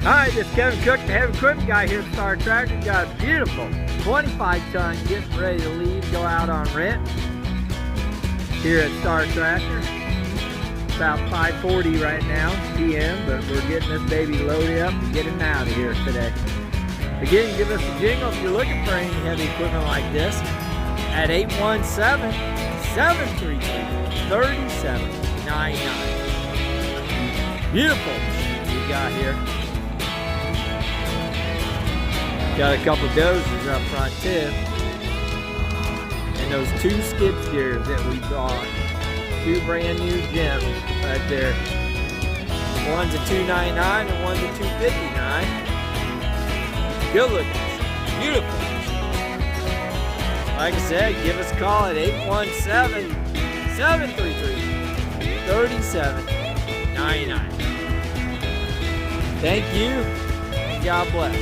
Hi, this is Kevin Cook, the heavy equipment guy here at Star Tractor. Got a beautiful 25-ton getting ready to leave, go out on rent here at Star Tractor. It's about 5:40 right now p.m., but we're getting this baby loaded up and getting out of here today. Again, give us a jingle if you're looking for any heavy equipment like this at 817-733-3799. Beautiful machines we got here. Got a couple dozers up front too. And those two skid steers that we bought. Two brand new gems right there. One's a $299 and one's a $259. Good looking. Beautiful. Like I said, give us a call at 817-733-3799. Thank you. God bless.